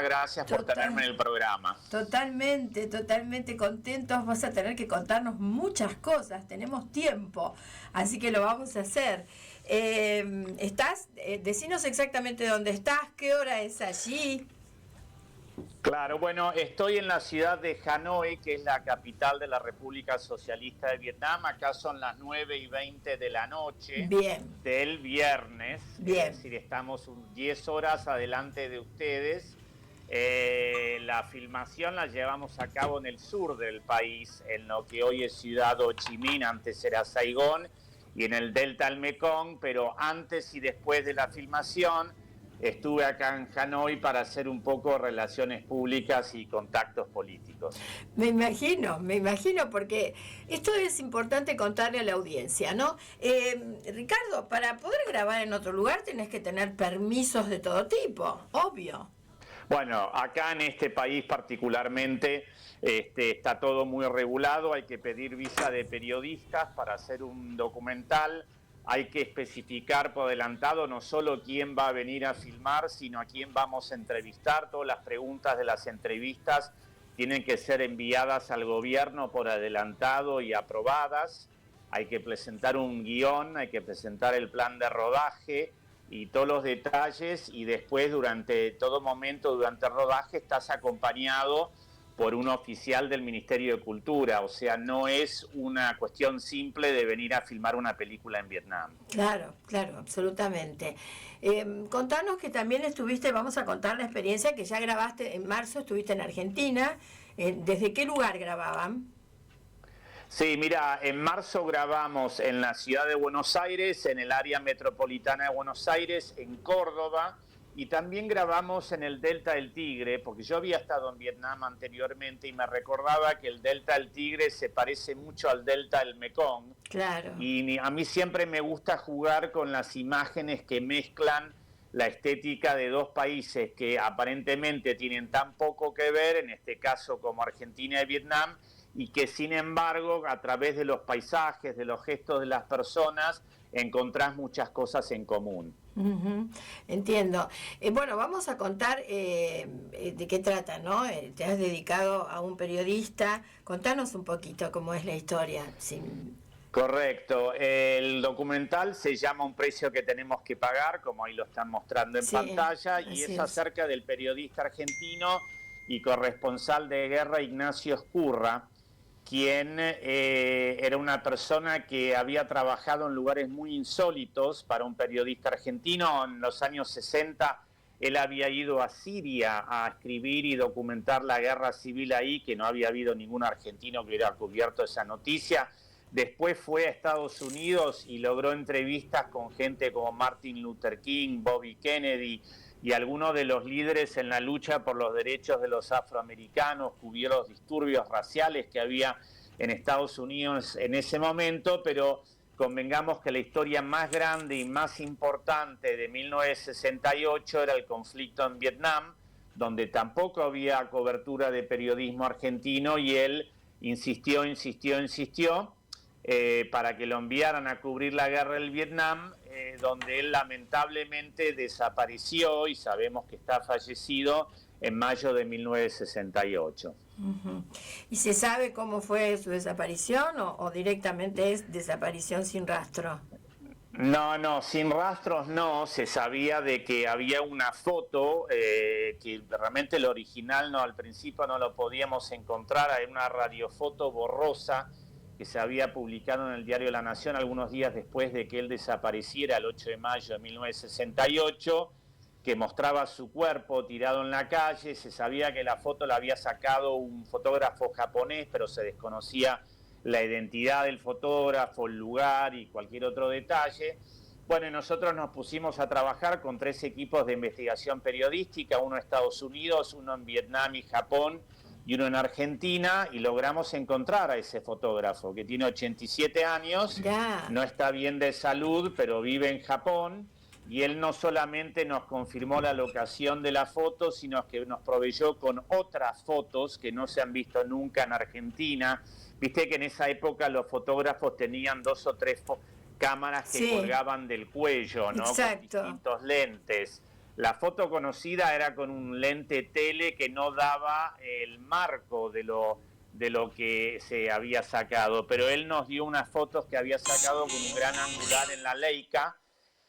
Gracias por tenerme en el programa. Totalmente contentos. Vas a tener que contarnos muchas cosas. Tenemos tiempo, así que lo vamos a hacer. Decinos exactamente dónde estás, qué hora es allí. Claro, bueno, estoy en la ciudad de Hanoi, que es la capital de la República Socialista de Vietnam. Acá son las 9:20 de la noche Bien. del viernes. Bien. Es decir, estamos 10 horas adelante de ustedes. La filmación la llevamos a cabo en el sur del país, en lo que hoy es Ciudad Ho Chi Minh, antes era Saigón, y en el delta del Mekong, pero antes y después de la filmación estuve acá en Hanoi para hacer un poco relaciones públicas y contactos políticos. Me imagino, porque esto es importante contarle a la audiencia, ¿no? Ricardo, para poder grabar en otro lugar tenés que tener permisos de todo tipo, obvio. Bueno, acá en este país particularmente está todo muy regulado, hay que pedir visa de periodistas para hacer un documental, hay que especificar por adelantado no solo quién va a venir a filmar, sino a quién vamos a entrevistar. Todas las preguntas de las entrevistas tienen que ser enviadas al gobierno por adelantado y aprobadas. Hay que presentar un guión, hay que presentar el plan de rodaje y todos los detalles, y después durante todo momento, durante el rodaje, estás acompañado por un oficial del Ministerio de Cultura. O sea, no es una cuestión simple de venir a filmar una película en Vietnam. Claro, absolutamente. Contanos que también estuviste, vamos a contar la experiencia que ya grabaste en marzo, estuviste en Argentina. ¿Desde qué lugar grababan? Sí, mira, en marzo grabamos en la ciudad de Buenos Aires, en el área metropolitana de Buenos Aires, en Córdoba, y también grabamos en el Delta del Tigre, porque yo había estado en Vietnam anteriormente y me recordaba que el Delta del Tigre se parece mucho al Delta del Mekong. Claro. Y a mí siempre me gusta jugar con las imágenes que mezclan la estética de dos países que aparentemente tienen tan poco que ver, en este caso como Argentina y Vietnam, y que sin embargo a través de los paisajes, de los gestos de las personas, encontrás muchas cosas en común. Entiendo. Bueno, vamos a contar de qué trata, ¿no? Te has dedicado a un periodista. Contanos un poquito cómo es la historia. Correcto. El documental se llama Un precio que tenemos que pagar, como ahí lo están mostrando en pantalla, y es acerca del periodista argentino y corresponsal de guerra Ignacio Ezcurra, quien era una persona que había trabajado en lugares muy insólitos para un periodista argentino. En los años 60 él había ido a Siria a escribir y documentar la guerra civil ahí, que no había habido ningún argentino que hubiera cubierto esa noticia. Después fue a Estados Unidos y logró entrevistas con gente como Martin Luther King, Bobby Kennedy y algunos de los líderes en la lucha por los derechos de los afroamericanos, cubrió los disturbios raciales que había en Estados Unidos en ese momento, pero convengamos que la historia más grande y más importante de 1968 era el conflicto en Vietnam, donde tampoco había cobertura de periodismo argentino, y él insistió para que lo enviaran a cubrir la guerra del Vietnam, donde él lamentablemente desapareció y sabemos que está fallecido en mayo de 1968. ¿Y se sabe cómo fue su desaparición o directamente es desaparición sin rastro? No, sin rastros no. Se sabía de que había una foto, que realmente el original al principio no lo podíamos encontrar, hay una radiofoto borrosa que se había publicado en el diario La Nación algunos días después de que él desapareciera, el 8 de mayo de 1968, que mostraba su cuerpo tirado en la calle. Se sabía que la foto la había sacado un fotógrafo japonés, pero se desconocía la identidad del fotógrafo, el lugar y cualquier otro detalle. Bueno, y nosotros nos pusimos a trabajar con 3 equipos de investigación periodística, uno en Estados Unidos, uno en Vietnam y Japón, y uno en Argentina, y logramos encontrar a ese fotógrafo que tiene 87 años, no está bien de salud, pero vive en Japón, y él no solamente nos confirmó la locación de la foto, sino que nos proveyó con otras fotos que no se han visto nunca en Argentina. Viste que en esa época los fotógrafos tenían 2 o 3 cámaras que colgaban del cuello, ¿no? Exacto. Con distintos lentes. La foto conocida era con un lente tele que no daba el marco de lo que se había sacado, pero él nos dio unas fotos que había sacado con un gran angular en la Leica,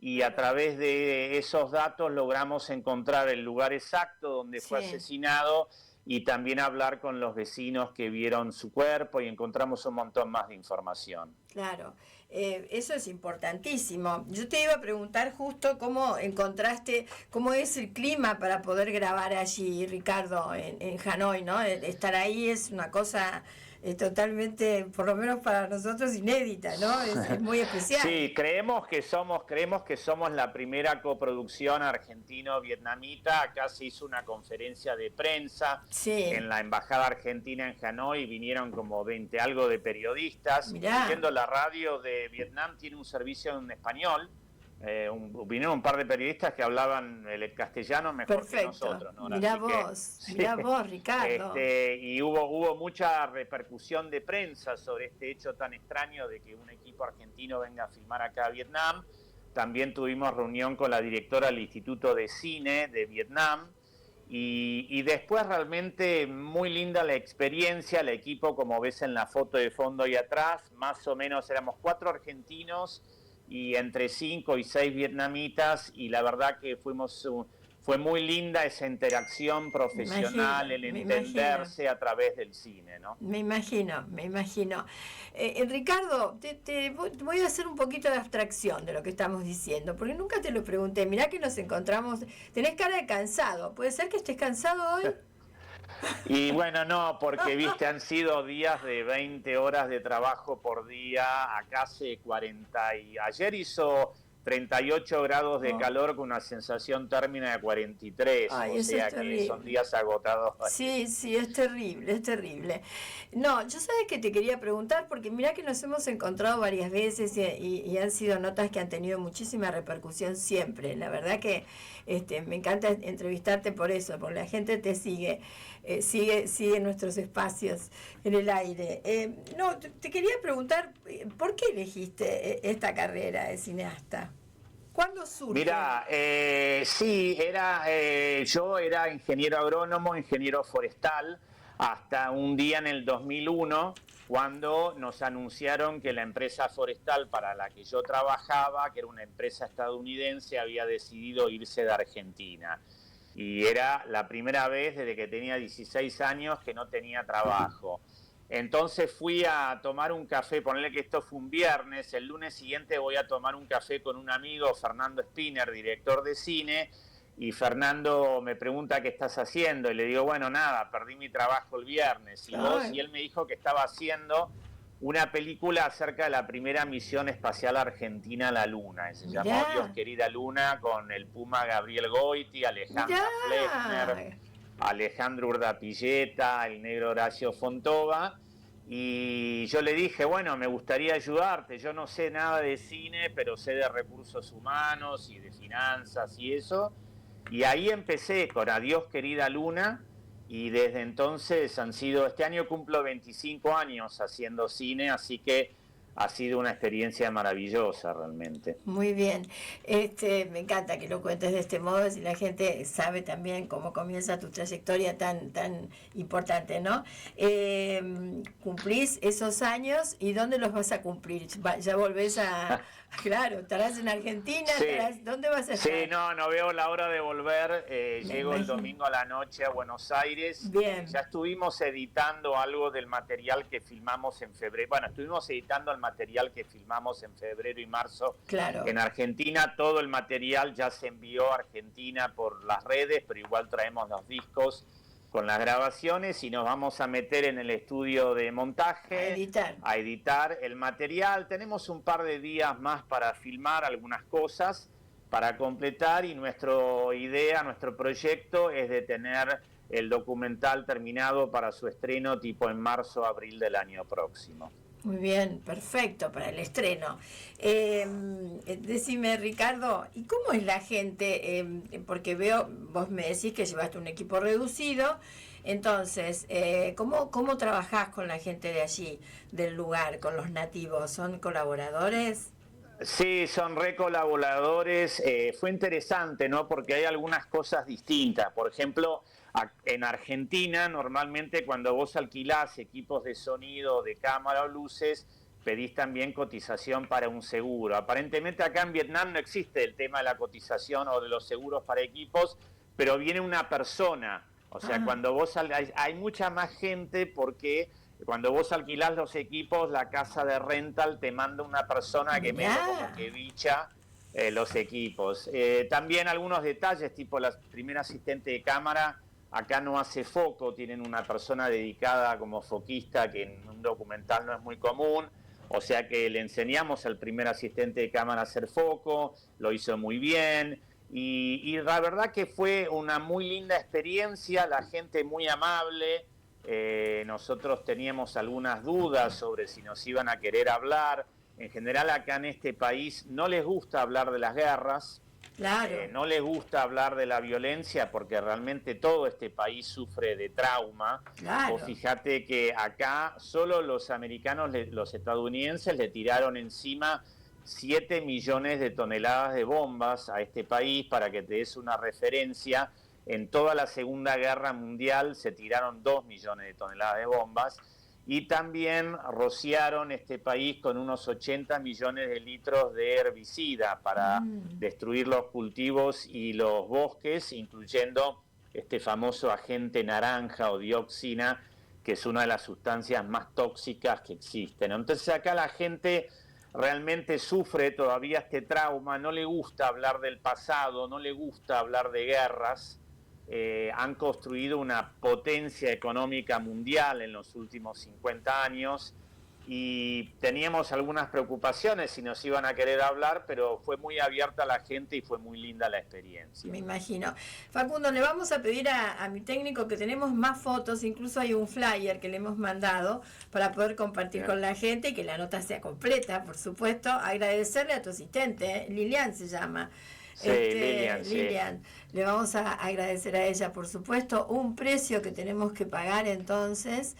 y a través de esos datos logramos encontrar el lugar exacto donde fue asesinado y también hablar con los vecinos que vieron su cuerpo, y encontramos un montón más de información. Claro, eso es importantísimo. Yo te iba a preguntar justo cómo encontraste, cómo es el clima para poder grabar allí, Ricardo, en Hanoi, ¿no? El estar ahí es una cosa totalmente, por lo menos para nosotros, inédita, ¿no? Es muy especial. Sí, creemos que somos la primera coproducción argentino-vietnamita. Acá se hizo una conferencia de prensa en la Embajada Argentina en Hanoi, vinieron como 20 algo de periodistas. Incluyendo la radio de Vietnam tiene un servicio en español. Vinieron un par de periodistas que hablaban el castellano mejor que nosotros, ¿no? Mirá vos, Ricardo. Y hubo mucha repercusión de prensa sobre este hecho tan extraño de que un equipo argentino venga a filmar acá a Vietnam. También tuvimos reunión con la directora del Instituto de Cine de Vietnam, y después realmente muy linda la experiencia. El equipo, como ves en la foto de fondo y atrás, más o menos éramos 4 argentinos y entre 5 y 6 vietnamitas, y la verdad que fue muy linda esa interacción profesional, el entenderse a través del cine, ¿no? Me imagino. Ricardo, te voy a hacer un poquito de abstracción de lo que estamos diciendo, porque nunca te lo pregunté. Mirá que nos encontramos, tenés cara de cansado, ¿puede ser que estés cansado hoy? Y bueno, no, porque viste, han sido días de 20 horas de trabajo por día. Acá hace 40 y ayer hizo 38 grados de calor con una sensación térmica de 43. Ay, o sea que son días agotadores. Sí, es terrible. No, yo sabes que te quería preguntar, porque mirá que nos hemos encontrado varias veces y han sido notas que han tenido muchísima repercusión siempre. La verdad que me encanta entrevistarte por eso, porque la gente te sigue nuestros espacios en el aire. Te quería preguntar, ¿por qué elegiste esta carrera de cineasta? ¿Cuándo surge? Mira, yo era ingeniero agrónomo, ingeniero forestal, hasta un día en el 2001, cuando nos anunciaron que la empresa forestal para la que yo trabajaba, que era una empresa estadounidense, había decidido irse de Argentina. Y era la primera vez desde que tenía 16 años que no tenía trabajo. Entonces fui a tomar un café, ponle que esto fue un viernes, el lunes siguiente voy a tomar un café con un amigo, Fernando Spinner, director de cine, y Fernando me pregunta qué estás haciendo, y le digo, bueno, nada, perdí mi trabajo el viernes, y él me dijo que estaba haciendo una película acerca de la primera misión espacial argentina a la Luna, se llamó Dios querida Luna, con el Puma Gabriel Goiti, Alejandra Flechner, Alejandro Urdapilleta, el negro Horacio Fontova, y yo le dije, bueno, me gustaría ayudarte, yo no sé nada de cine, pero sé de recursos humanos y de finanzas y eso, y ahí empecé con Adiós querida Luna, y desde entonces este año cumplo 25 años haciendo cine, así que ha sido una experiencia maravillosa realmente. Muy bien, me encanta que lo cuentes de este modo, si la gente sabe también cómo comienza tu trayectoria tan importante, ¿no? Cumplís esos años, ¿y dónde los vas a cumplir? ¿Ya volvés a...? Claro, ¿estarás en Argentina? Sí. ¿Dónde vas a estar? Sí, no veo la hora de volver. Llego el domingo a la noche a Buenos Aires. Bien. Ya estuvimos editando algo del material que filmamos en febrero. Bueno, estuvimos editando el material que filmamos en febrero y marzo en Argentina. Todo el material ya se envió a Argentina por las redes, pero igual traemos los discos con las grabaciones y nos vamos a meter en el estudio de montaje a editar el material. Tenemos un par de días más para filmar algunas cosas, para completar, y nuestra idea, nuestro proyecto es de tener el documental terminado para su estreno tipo en marzo o abril del año próximo. Muy bien, perfecto para el estreno. Decime, Ricardo, ¿y cómo es la gente? Porque vos me decís que llevaste un equipo reducido, entonces, ¿cómo trabajás con la gente de allí, del lugar, con los nativos? ¿Son colaboradores? Sí, son re colaboradores. Fue interesante, ¿no? Porque hay algunas cosas distintas. Por ejemplo, en Argentina, normalmente cuando vos alquilás equipos de sonido, de cámara o luces, pedís también cotización para un seguro. Aparentemente acá en Vietnam no existe el tema de la cotización o de los seguros para equipos, pero viene una persona. O sea, Ah, cuando vos hay mucha más gente porque cuando vos alquilás los equipos, la casa de rental te manda una persona que medio como mirá. que bicha los equipos. También algunos detalles, tipo la primera asistente de cámara, acá no hace foco, tienen una persona dedicada como foquista, que en un documental no es muy común. O sea que le enseñamos al primer asistente de cámara a hacer foco, lo hizo muy bien. Y la verdad que fue una muy linda experiencia, la gente muy amable. Nosotros teníamos algunas dudas sobre si nos iban a querer hablar. En general acá en este país no les gusta hablar de las guerras, Claro, no les gusta hablar de la violencia porque realmente todo este país sufre de trauma. Vos claro. fijate que acá solo los americanos, los estadounidenses le tiraron encima 7 millones de toneladas de bombas a este país. Para que te des una referencia, en toda la Segunda Guerra Mundial se tiraron 2 millones de toneladas de bombas y también rociaron este país con unos 80 millones de litros de herbicida para Mm. destruir los cultivos y los bosques, incluyendo este famoso agente naranja o dioxina, que es una de las sustancias más tóxicas que existen. Entonces acá la gente realmente sufre todavía este trauma, no le gusta hablar del pasado, no le gusta hablar de guerras. Han construido una potencia económica mundial en los últimos 50 años y teníamos algunas preocupaciones si nos iban a querer hablar, pero fue muy abierta la gente y fue muy linda la experiencia. Me imagino. Facundo, le vamos a pedir a mi técnico que tenemos más fotos, incluso hay un flyer que le hemos mandado para poder compartir Bien. con la gente y que la nota sea completa, por supuesto. Agradecerle a tu asistente, Lilian se llama. Sí, Lilian, sí. Lilian, le vamos a agradecer a ella, por supuesto, un precio que tenemos que pagar entonces,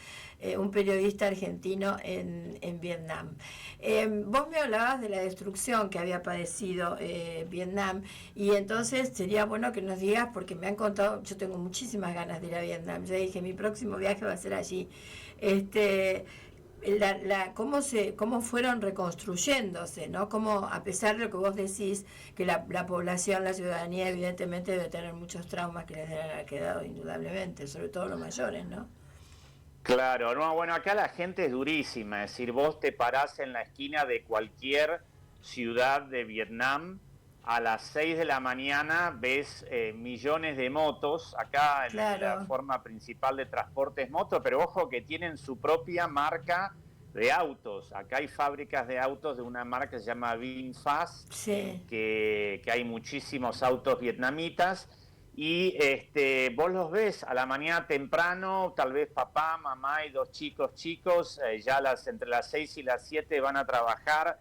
un periodista argentino en Vietnam. Vos me hablabas de la destrucción que había padecido Vietnam y entonces sería bueno que nos digas, porque me han contado, yo tengo muchísimas ganas de ir a Vietnam, ya dije, mi próximo viaje va a ser allí. Cómo fueron reconstruyéndose, ¿no? Cómo, a pesar de lo que vos decís, que la población, la ciudadanía, evidentemente debe tener muchos traumas que les deben haber quedado indudablemente, sobre todo los mayores, ¿no? Claro, no, bueno, acá la gente es durísima, es decir, vos te parás en la esquina de cualquier ciudad de Vietnam, a las 6 de la mañana ves millones de motos, acá la Claro, forma principal de transporte es moto, pero ojo que tienen su propia marca de autos, acá hay fábricas de autos de una marca que se llama VinFast, sí, que hay muchísimos autos vietnamitas y vos los ves a la mañana temprano, tal vez papá, mamá y dos chicos, ya entre las 6 y las 7 van a trabajar,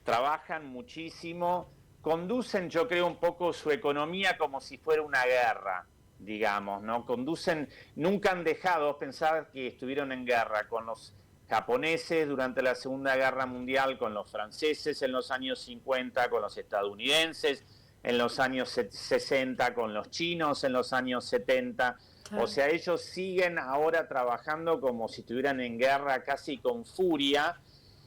trabajan muchísimo, conducen yo creo un poco su economía como si fuera una guerra, digamos, ¿no? Conducen, nunca han dejado, pensar que estuvieron en guerra con los japoneses durante la Segunda Guerra Mundial, con los franceses en los años 50, con los estadounidenses en los años 60, con los chinos en los años 70. O claro. sea, ellos siguen ahora trabajando como si estuvieran en guerra, casi con furia,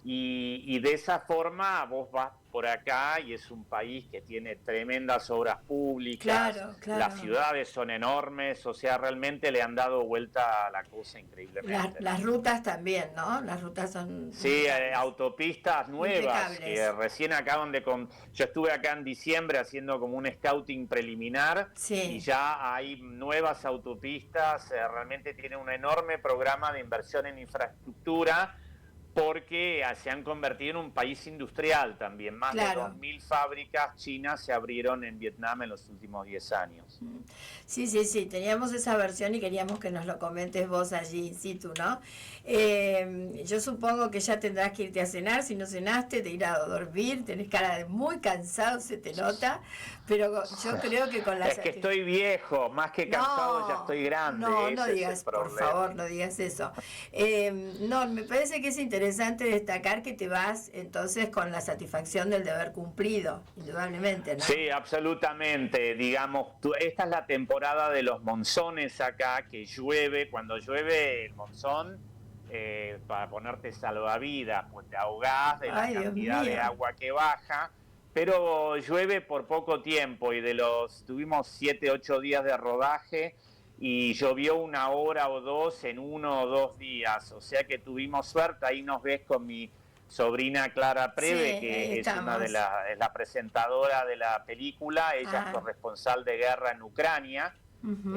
y de esa forma vos vas por acá y es un país que tiene tremendas obras públicas, Claro, las claro. ciudades son enormes, o sea, realmente le han dado vuelta a la cosa increíblemente, ¿no? Las rutas también, ¿no? Las rutas son Sí, impecables. autopistas nuevas, que Impecables. recién acá yo estuve acá en diciembre haciendo como un scouting preliminar y Sí. ya hay nuevas autopistas, realmente tiene un enorme programa de inversión en infraestructura porque se han convertido en un país industrial también. Más de Claro. 2.000 fábricas chinas se abrieron en Vietnam en los últimos 10 años. Sí, sí, sí, teníamos esa versión y queríamos que nos lo comentes vos allí in situ, ¿no? Yo supongo que ya tendrás que irte a cenar, si no cenaste, te irás a dormir, tenés cara de muy cansado, se te nota, pero yo creo que con las... Es que estoy viejo, más que cansado ya No, estoy grande, no ese es el digas, por problema. favor, no digas eso. No, me parece que es interesante interesante destacar que te vas entonces con la satisfacción del deber cumplido, indudablemente, ¿no? Sí, absolutamente. Digamos, esta es la temporada de los monzones acá, que llueve. Cuando llueve el monzón, para ponerte salvavidas, pues te ahogás de la Ay, Dios cantidad de mío. agua que baja. Pero llueve por poco tiempo y tuvimos 7, 8 días de rodaje y llovió 1 hora o dos en 1 o 2 días. O sea que tuvimos suerte. Ahí nos ves con mi sobrina Clara Sí, Preve, ahí que es estamos. es la presentadora de la película. Ella es Ah, corresponsal de guerra en Ucrania. ujú.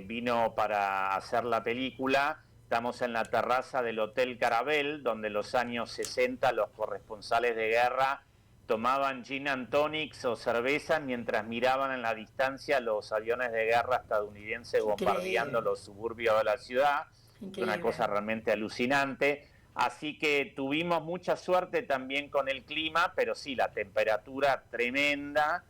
Vino para hacer la película. Estamos en la terraza del Hotel Carabel, donde en los años 60 los corresponsales de guerra tomaban gin and tonics o cerveza mientras miraban en la distancia los aviones de guerra estadounidenses bombardeando Increíble, los suburbios de la ciudad. Es una increíble. cosa realmente alucinante. Así que tuvimos mucha suerte también con el clima, pero sí, la temperatura tremenda.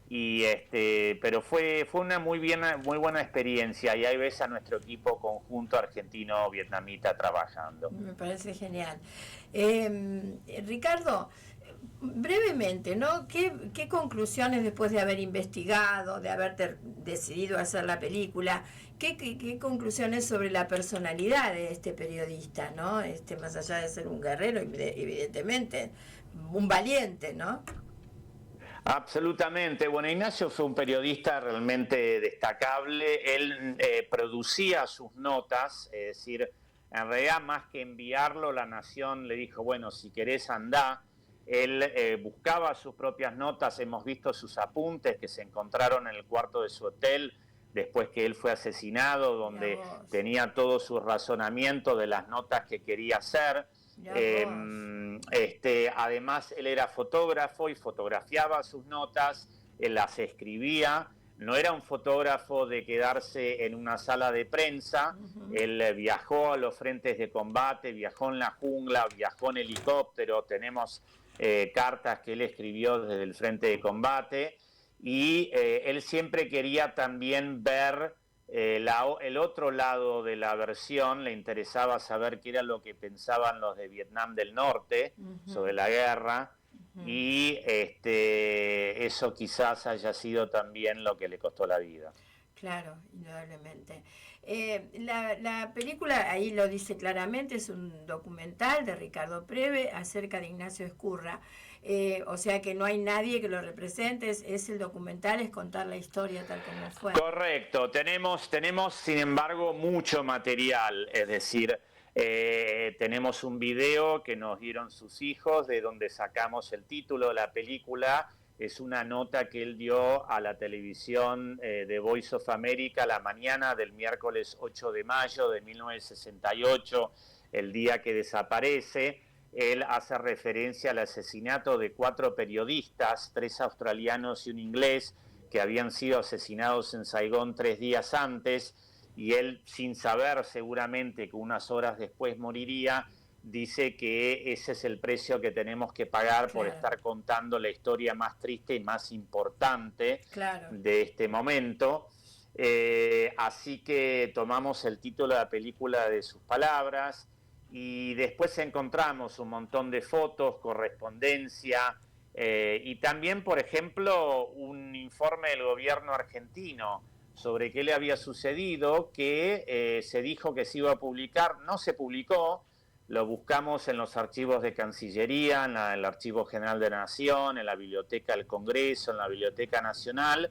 Pero fue una muy buena experiencia y ahí ves a nuestro equipo conjunto argentino-vietnamita trabajando. Me parece genial. Ricardo, brevemente, ¿no? ¿Qué conclusiones después de haber investigado, de haberte decidido hacer la película, qué conclusiones sobre la personalidad de este periodista, ¿no? Más allá de ser un guerrero, evidentemente, un valiente, ¿no? Absolutamente. Bueno, Ignacio fue un periodista realmente destacable. Él producía sus notas, es decir, en realidad más que enviarlo, la Nación le dijo, bueno, si querés andá. Él buscaba sus propias notas, hemos visto sus apuntes que se encontraron en el cuarto de su hotel después que él fue asesinado, Mira donde vos, tenía todo su razonamiento de las notas que quería hacer. mira vos. Además, él era fotógrafo y fotografiaba sus notas, él las escribía. No era un fotógrafo de quedarse en una sala de prensa. Ujú. Él viajó a los frentes de combate, viajó en la jungla, viajó en helicóptero. Tenemos cartas que él escribió desde el frente de combate. Y él siempre quería también ver el otro lado de la versión. Le interesaba saber qué era lo que pensaban los de Vietnam del Norte Ujú, sobre la guerra, ujú. y eso quizás haya sido también lo que le costó la vida. Claro, indudablemente. La película, ahí lo dice claramente, es un documental de Ricardo Preve acerca de Ignacio Ezcurra. O sea que no hay nadie que lo represente, es el documental, es contar la historia tal como fue. Correcto, tenemos sin embargo mucho material, es decir, tenemos un video que nos dieron sus hijos de donde sacamos el título de la película. Es una nota que él dio a la televisión de Voice of America la mañana del miércoles 8 de mayo de 1968, el día que desaparece. Él hace referencia al asesinato de 4 periodistas, 3 australianos y un inglés, que habían sido asesinados en Saigón 3 días antes, y él, sin saber seguramente que unas horas después moriría, dice que ese es el precio que tenemos que pagar por Claro, estar contando la historia más triste y más importante claro. de este momento. Así que tomamos el título de la película de sus palabras y después encontramos un montón de fotos, correspondencia, y también, por ejemplo, un informe del gobierno argentino sobre qué le había sucedido, que se dijo que se iba a publicar, no se publicó. Lo buscamos en los archivos de Cancillería, en el Archivo General de la Nación, en la Biblioteca del Congreso, en la Biblioteca Nacional,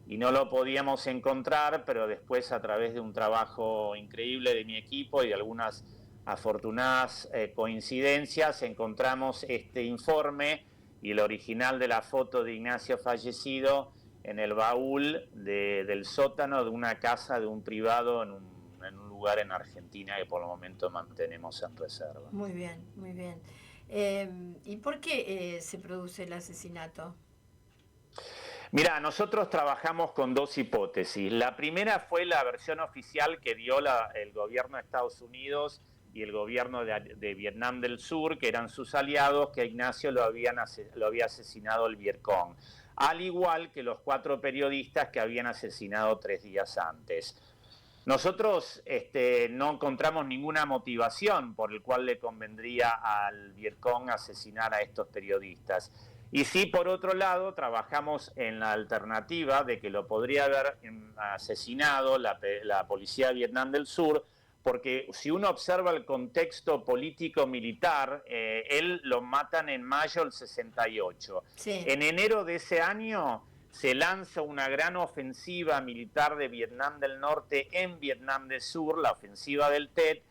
y no lo podíamos encontrar, pero después, a través de un trabajo increíble de mi equipo y de algunas afortunadas coincidencias, encontramos este informe y el original de la foto de Ignacio fallecido en el baúl del sótano de una casa de un privado en un lugar en Argentina que por el momento mantenemos en reserva. Muy bien, muy bien. ¿Y por qué se produce el asesinato? Mira, nosotros trabajamos con 2 hipótesis. La primera fue la versión oficial que dio el gobierno de Estados Unidos y el gobierno de Vietnam del Sur, que eran sus aliados, que a Ignacio lo había asesinado el Vietcong, al igual que los 4 periodistas que habían asesinado 3 días antes. Nosotros no encontramos ninguna motivación por el cual le convendría al Vietcong asesinar a estos periodistas. Y sí, por otro lado, trabajamos en la alternativa de que lo podría haber asesinado la policía de Vietnam del Sur, porque si uno observa el contexto político-militar, él lo matan en mayo del 68. Sí. En enero de ese año se lanza una gran ofensiva militar de Vietnam del Norte en Vietnam del Sur, la ofensiva del Tet,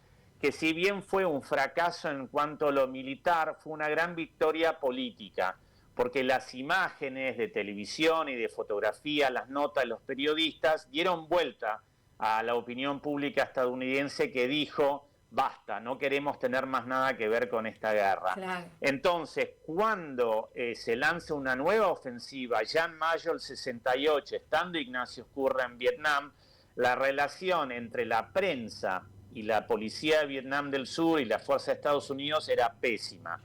que si bien fue un fracaso en cuanto a lo militar, fue una gran victoria política, porque las imágenes de televisión y de fotografía, las notas de los periodistas, dieron vuelta a la opinión pública estadounidense, que dijo: basta, no queremos tener más nada que ver con esta guerra. Claro. Entonces, cuando se lanza una nueva ofensiva, ya en mayo del 68, estando Ignacio Ezcurra en Vietnam, la relación entre la prensa y la policía de Vietnam del Sur y la fuerza de Estados Unidos era pésima.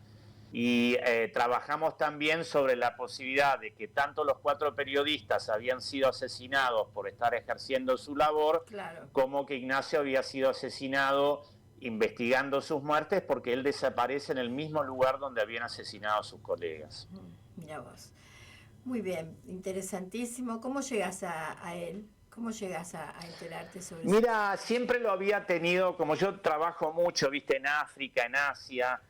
Y trabajamos también sobre la posibilidad de que tanto los 4 periodistas habían sido asesinados por estar ejerciendo su labor, Claro. como que Ignacio había sido asesinado investigando sus muertes, porque él desaparece en el mismo lugar donde habían asesinado a sus colegas. Mira vos. Muy bien, interesantísimo. ¿Cómo llegas a él? ¿Cómo llegas a enterarte sobre eso? Mira, siempre lo había tenido, como yo trabajo mucho, viste, en África, en Asia,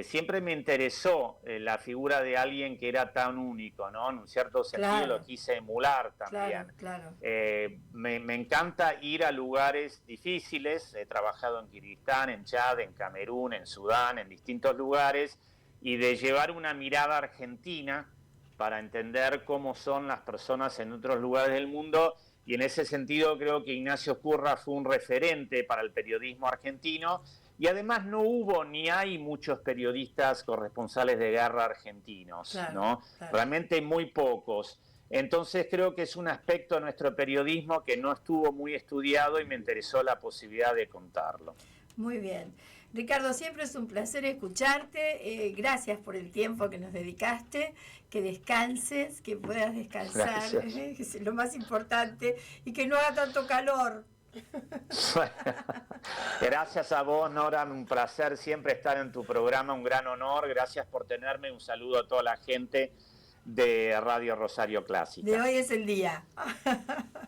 siempre me interesó la figura de alguien que era tan único, ¿no? En un cierto sentido Claro. lo quise emular también. Claro. Me encanta ir a lugares difíciles, he trabajado en Kirguistán, en Chad, en Camerún, en Sudán, en distintos lugares, y de llevar una mirada argentina para entender cómo son las personas en otros lugares del mundo, y en ese sentido creo que Ignacio Ezcurra fue un referente para el periodismo argentino. Y además no hubo ni hay muchos periodistas corresponsales de guerra argentinos, Claro, ¿no? claro. Realmente muy pocos. Entonces creo que es un aspecto de nuestro periodismo que no estuvo muy estudiado y me interesó la posibilidad de contarlo. Muy bien. Ricardo, siempre es un placer escucharte. Gracias por el tiempo que nos dedicaste. Que descanses, que puedas descansar, que es lo más importante, y que no haga tanto calor. Gracias a vos, Nora, un placer siempre estar en tu programa, un gran honor. Gracias por tenerme, un saludo a toda la gente de Radio Rosario Clásica. De hoy es el día.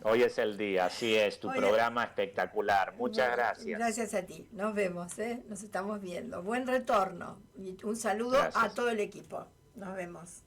Hoy es el día, así es, tu Oye, programa espectacular. Muchas gracias. Gracias a ti, nos vemos, nos estamos viendo. Buen retorno y un saludo Gracias. a todo el equipo. Nos vemos.